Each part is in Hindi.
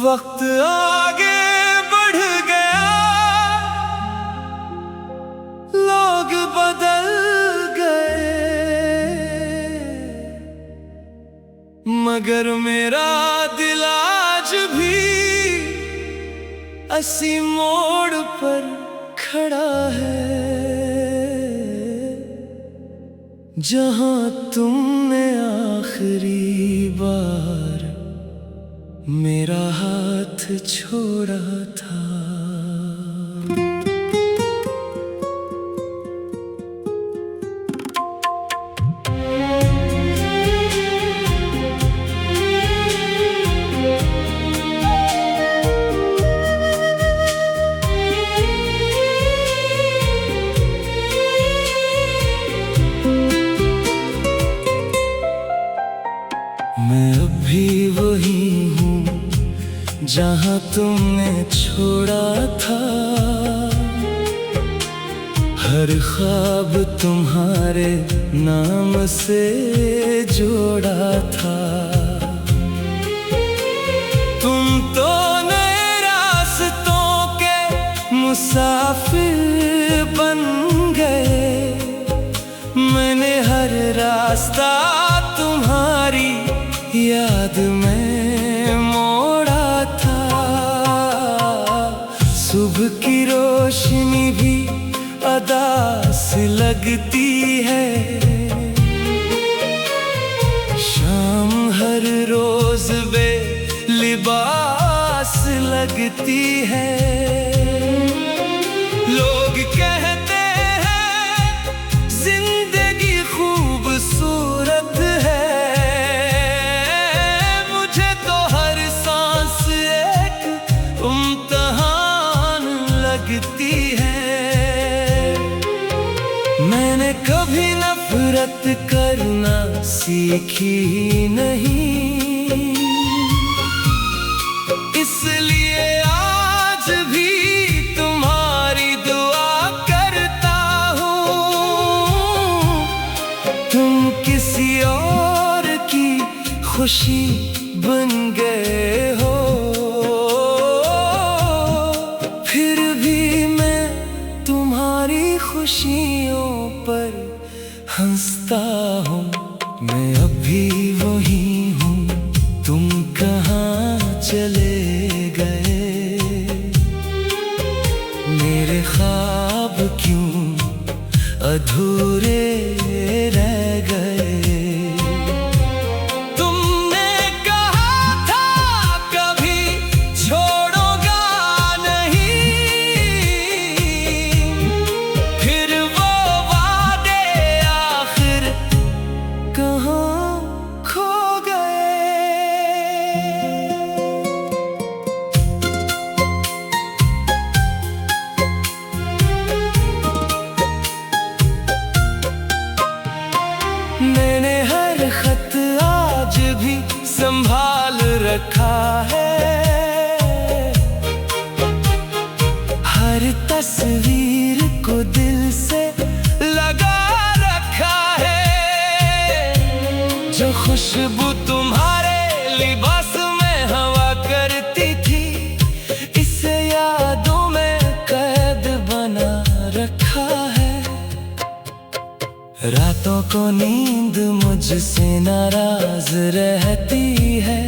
वक्त आगे बढ़ गया, लोग बदल गए, मगर मेरा दिल आज भी इसी मोड़ पर खड़ा है, जहां तुमने आखिरी बार मेरा हाथ छोड़ा था। मैं अभी वही हूँ जहाँ तुमने छोड़ा था, हर ख्वाब तुम्हारे नाम से जोड़ा था। तुम तो नए रास्तों के मुसाफिर बन गए, मैंने हर रास्ता तुम्हारी याद में मोड़ा था। सुबह की रोशनी भी अदा से लगती है, शाम हर रोज बेलिबास लगती है। लोग कहते हैं जिंदगी खूबसूरत है, मैंने कभी नफरत करना सीखी नहीं, इसलिए आज भी तुम्हारी दुआ करता हूँ। तुम किसी और की खुशी बन गए हो, खुशियों पर हंसता हूँ। मैं अभी वही हूँ, तुम कहाँ चले गए, मेरे ख्वाब क्यों अधूरे रह गए। मैंने हर खत आज भी संभाल रखा है, हर तस्वीर को दिल से लगा रखा है। जो खुशबू तुम्हारे लिबास में हवा करती थी, इसे यादों में कैद बना रखा है। रातों को नींद मुझसे नाराज रहती है,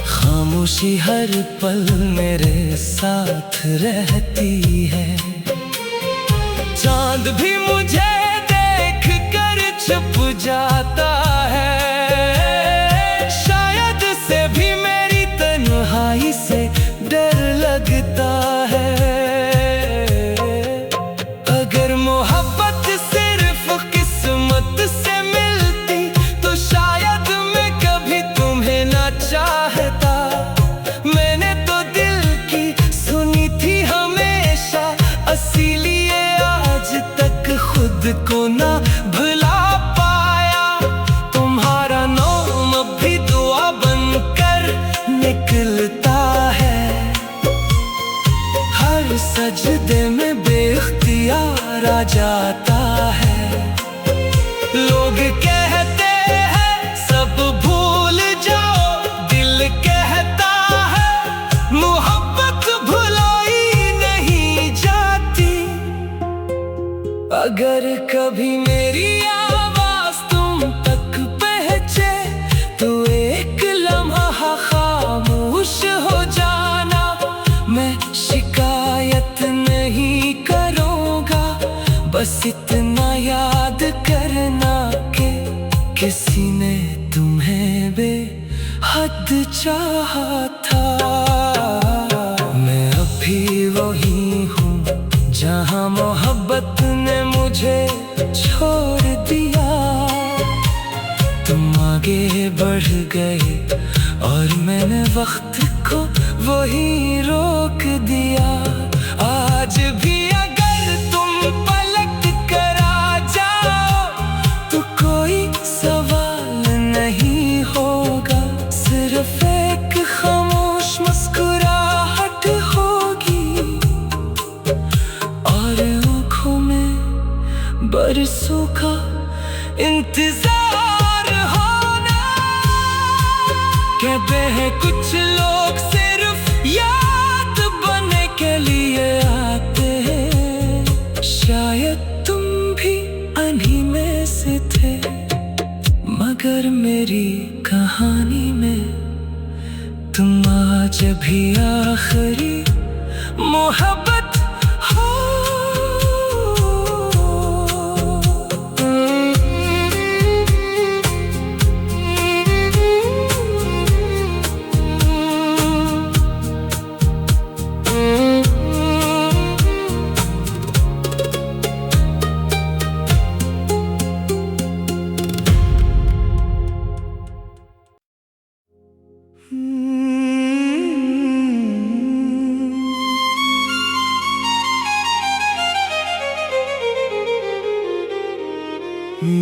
खामोशी हर पल मेरे साथ रहती है। चांद भी मुझे देख कर छुप जाता है, शायद से भी मेरी तन्हाई से डर लगता है। अगर मोहब्बत किस्मत से मिलती तो शायद मैं कभी तुम्हें ना चाहता। मैंने तो दिल की सुनी थी हमेशा, इसीलिए आज तक खुद को ना भुला पाया। अगर कभी मेरी आवाज तुम तक पहुंचे तो एक लम्हा खामोश हो जाना। मैं शिकायत नहीं करूँगा, बस इतना याद करना कि किसी ने तुम्हें बेहद चाहा था। मैं अभी वही हूँ जहाँ मोहब्बत ने मुझे छोड़ दिया। तुम आगे बढ़ गए और मैंने वक्त को वही रोक दिया। आज भी अगर तुम पलट कर आ जाओ तो कोई सवाल नहीं होगा, सिर्फ एक खामोश मुस्कुराहट होगी और आँखों में बरसों का इंतजार होना। कहते हैं कुछ लोग सिर्फ याद बनने के लिए आते हैं, शायद तुम भी उन्हीं में से थे। मगर मेरी कहानी में तुम आज भी आखिरी मोहब्बत हो।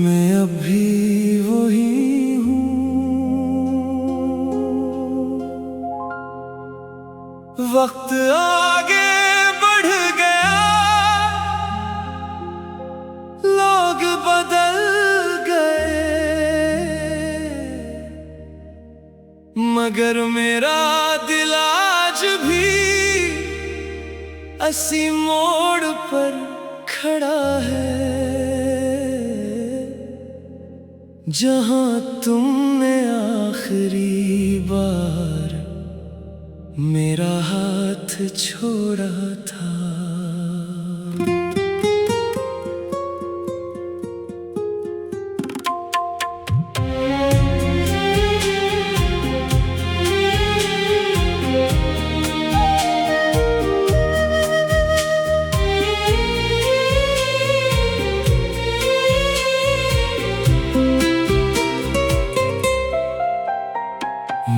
मैं अभी वही हूँ, वक्त आगे बढ़ गया, लोग बदल गए, मगर मेरा दिल आज भी इसी मोड़ पर खड़ा है जहाँ तुमने आखिरी बार मेरा हाथ छोड़ा था।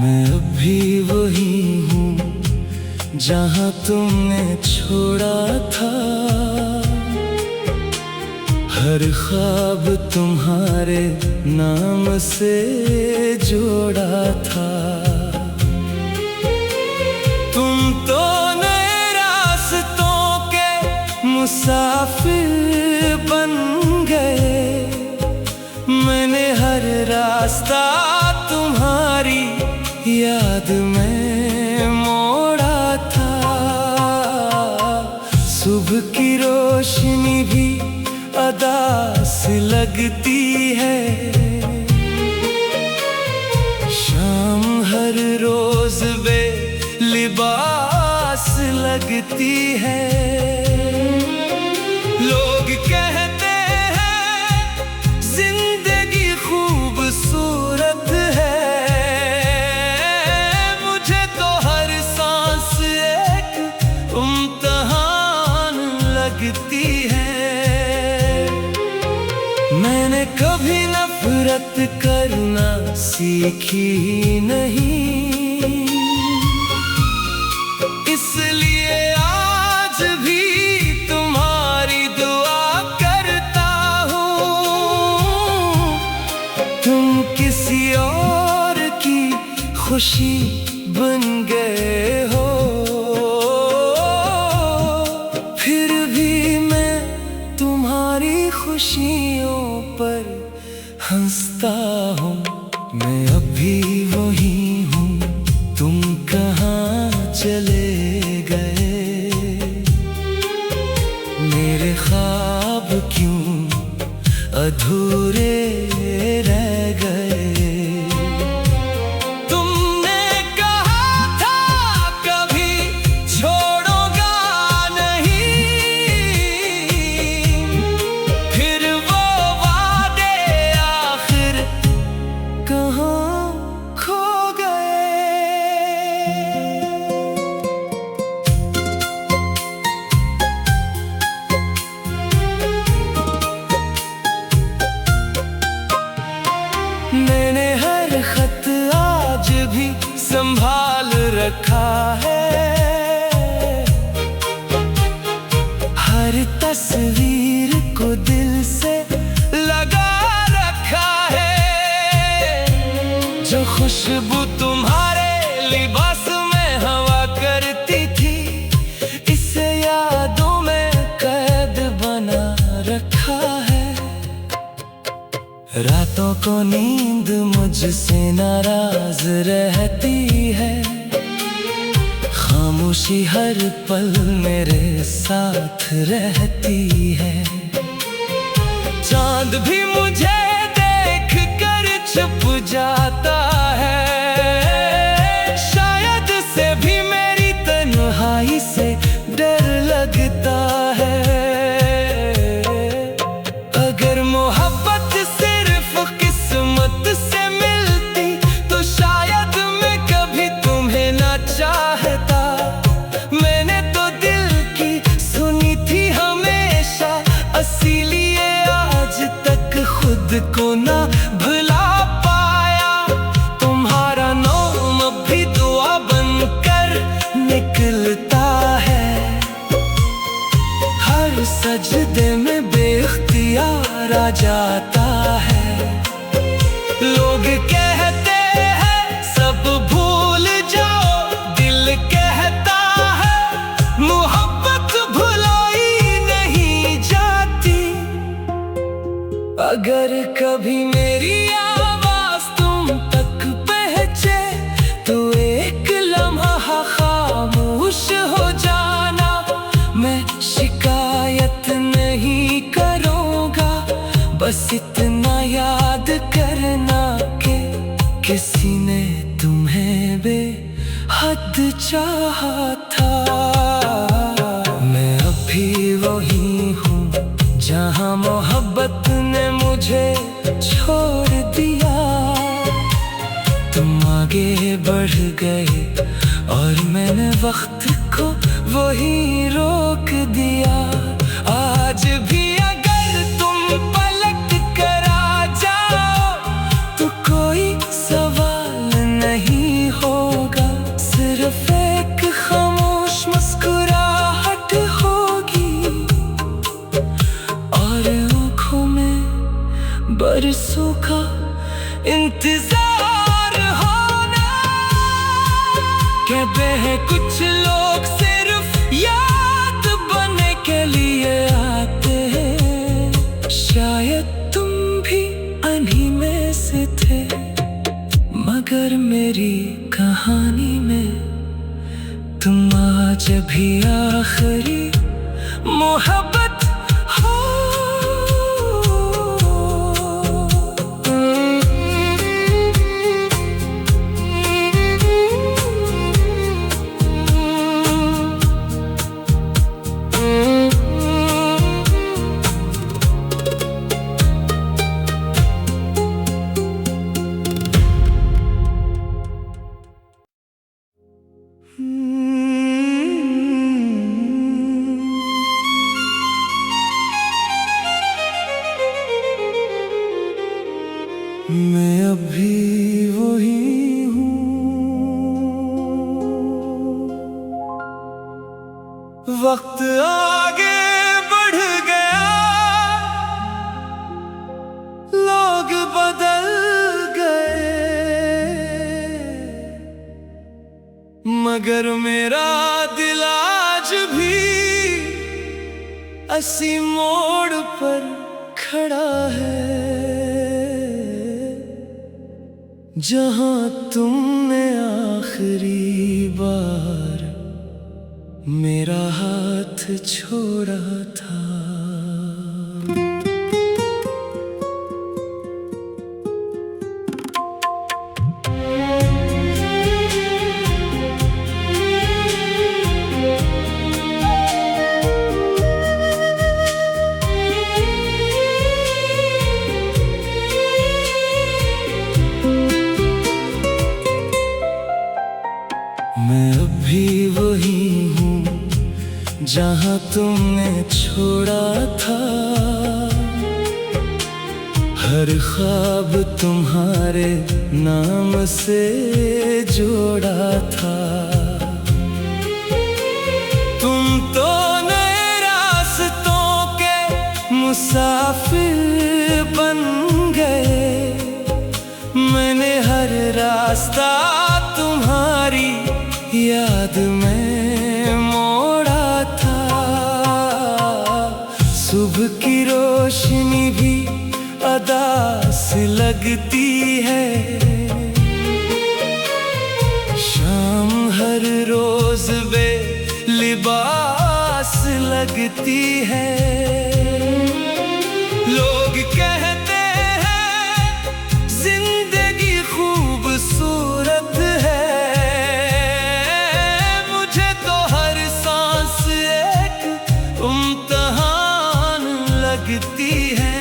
मैं अभी वही हूँ जहाँ तुमने छोड़ा था, हर ख्वाब तुम्हारे नाम से जोड़ा था। तुम तो नए रास्तों के मुसाफिर बन गए, मैंने हर रास्ता तुम्हारी याद में मोड़ा था। सुबह की रोशनी भी अदा सी लगती है, शाम हर रोज बे लिबास लगती है। लोग कहते हैं जिंदगी खूबसूरत है, मैंने कभी नफरत करना सीखी नहीं, इसलिए आज भी तुम्हारी दुआ करता हूँ। तुम किसी और की खुशी बन गए हो, फिर भी मैं तुम्हारी खुशियों पर हंसता हूँ। मैं अभी वही हूँ, तुम कहाँ चले गए, मेरे ख्वाब क्यों कहाँ खो गए। मैंने हर खत आज भी संभाल रखा है, हर तस्वीर को दिल से लगा रखा है। जो खुशबू तुम्हारे लिबास में हवा करती थी, इसे यादों में कैद बना रखा है। रातों को नींद मुझसे नाराज रहती है, खामोशी हर पल मेरे साथ रहती है। चांद भी मुझे देख कर छुप जाता है, शायद से भी मेरी तन्हाई से डर लगता है। अगर मोहब्बत सिर्फ किस्मत से मिलती तो शायद मैं कभी तुम्हें ना चाहता। मैंने तो दिल की सुनी थी हमेशा, इसीलिए आज तक खुद को ना भुला पाया। तुम्हारा नाम भी दुआ बनकर निकलता है, हर सजदे में बेख्तियार आ जाता है। लोग कहते हैं सब भूल जाओ, दिल कहता है मोहब्बत भुलाई नहीं जाती। अगर कभी मेरी आवाज तुम तक पहुंचे तो एक लम्हा खामोश हो जाना। मैं शिकायत नहीं करूँगा, बस इतना याद करना कि किसी ने तुम्हें बेहद चाहा था। मैं अभी वही हूँ जहाँ मोहब्बत ने मुझे छोड़ दिया। तुम आगे बढ़ गए और मैंने वक्त को वही रोक दिया। आज भी अगर तुम पलट कर आ जाओ तो कोई सवाल नहीं होगा, सिर्फ एक खामोश मुस्कुराहट होगी और आँखों में बरसों का इंतजार होना। कहते हैं कुछ लोग सिर्फ याद बनने के लिए आते हैं, शायद तुम भी उन्हीं में से थे। मगर मेरी कहानी में तुम आज भी आखिरी मोहब्बत हो। मैं अभी वही हूँ, वक्त आगे बढ़ गया, लोग बदल गए, मगर मेरा दिल आज भी इसी मोड़ पर खड़ा है, जहाँ तुमने आखिरी बार मेरा हाथ छोड़ा था। जहाँ तुमने छोड़ा था। हर ख्वाब तुम्हारे नाम से जोड़ा था। तुम तो नए रास्तों के मुसाफिर बन गए। मैंने हर रास्ता तुम्हारी याद में मोड़ा था। सुबह की रोशनी भी अदा से लगती है। शाम हर रोज बे लिबास लगती है। लोग कहते हैं जिंदगी खूबसूरत है। मुझे तो हर सांस एक इम्तिहान लगती है।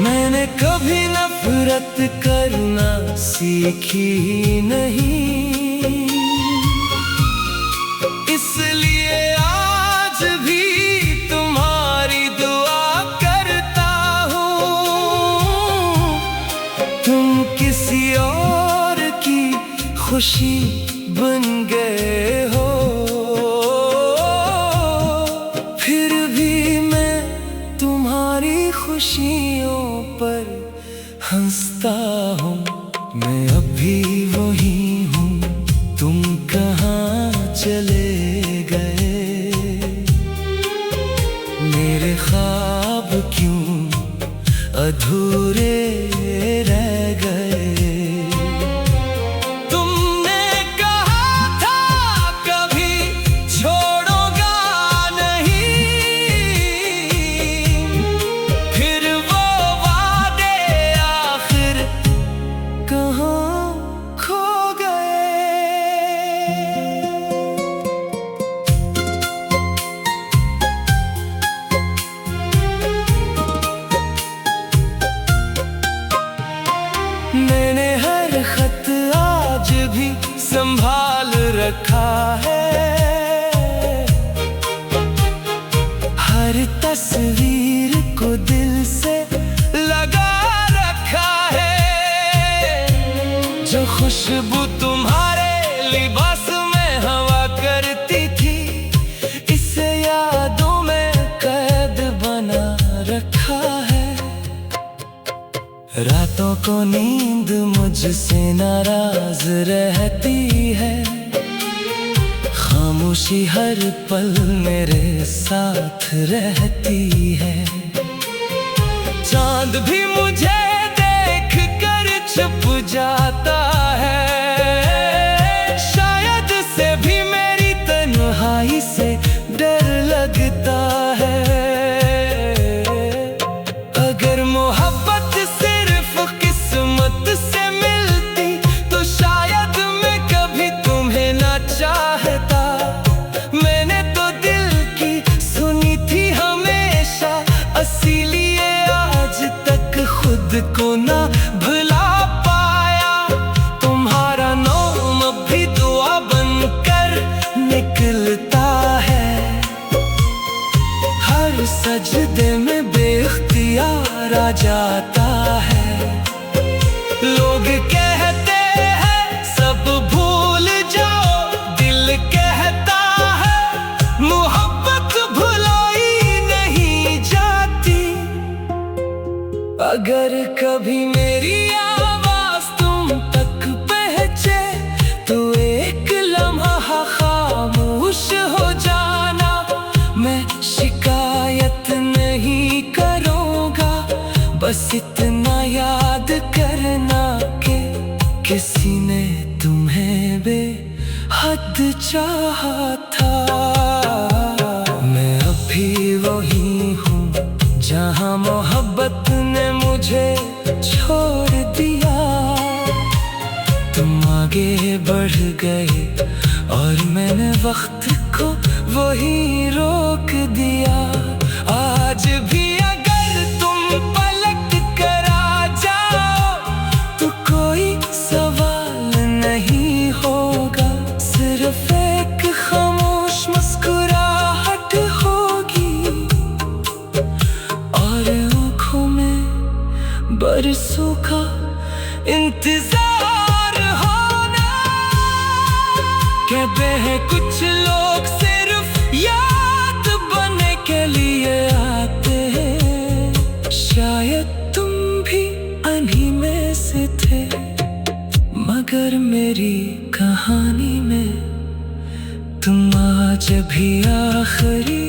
मैंने कभी नफरत करना सीखी नहीं, इसलिए आज भी तुम्हारी दुआ करता हूँ। तुम किसी और की खुशी बन गए हो, फिर भी मैं तुम्हारी खुशियों पर हंसता हूँ। मैं अभी वही हूँ, तुम कहाँ चले गए। मेरे ख्वाब क्यों अधूरे रह गए। तुमने कहा था कभी छोड़ोगा नहीं, फिर वो वादे आखिर कहाँ खो गए। मैंने हर खत आज भी संभाल रखा है। हर तस्वीर को दिल से लगा रखा है। जो खुशबू तुम्हारे लिबास में हवा करती थी, इसे यादों में कैद बना रखा है। रातों को नींद मुझसे नाराज रहती है। खामोशी हर पल मेरे साथ रहती है। चांद भी मुझे देख कर छुप जाता है। शायद से भी मेरी तन्हाई से डर लगता है। अगर मोहब्बत सिर्फ किस्मत से मिलती, तो शायद मैं कभी तुम्हें ना चाहता। मैंने तो दिल की सुनी थी हमेशा, इसीलिए आज तक खुद को ना भुला पाया। तुम्हारा नाम भी दुआ बनकर निकलता है। हर सजदे में बेख्तियार आ जाता है। लोग कहते हैं सब भूल जाओ, दिल कहता है मोहब्बत भुलाई नहीं जाती। अगर कभी मेरी आवाज तुम तक पहुंचे, तो एक लम्हा खामोश हो जाना। मैं शिकायत नहीं करूँगा, बस इतना याद करना कि किसी ने तुम्हें बेहद चाहा था। मैं अभी वही हूँ जहाँ मोहब्बत ने मुझे छोड़ दिया। तुम आगे बढ़ गए और मैंने वक्त को वही रोक दिया। आज भी अगर तुम पलट कर आ जाओ, तो कोई सवाल नहीं होगा। सिर्फ एक खामोश इंतजार होना। कहते हैं कुछ लोग सिर्फ याद बनने के लिए आते हैं, शायद तुम भी उन्हीं में से थे। मगर मेरी कहानी में तुम आज भी आखिरी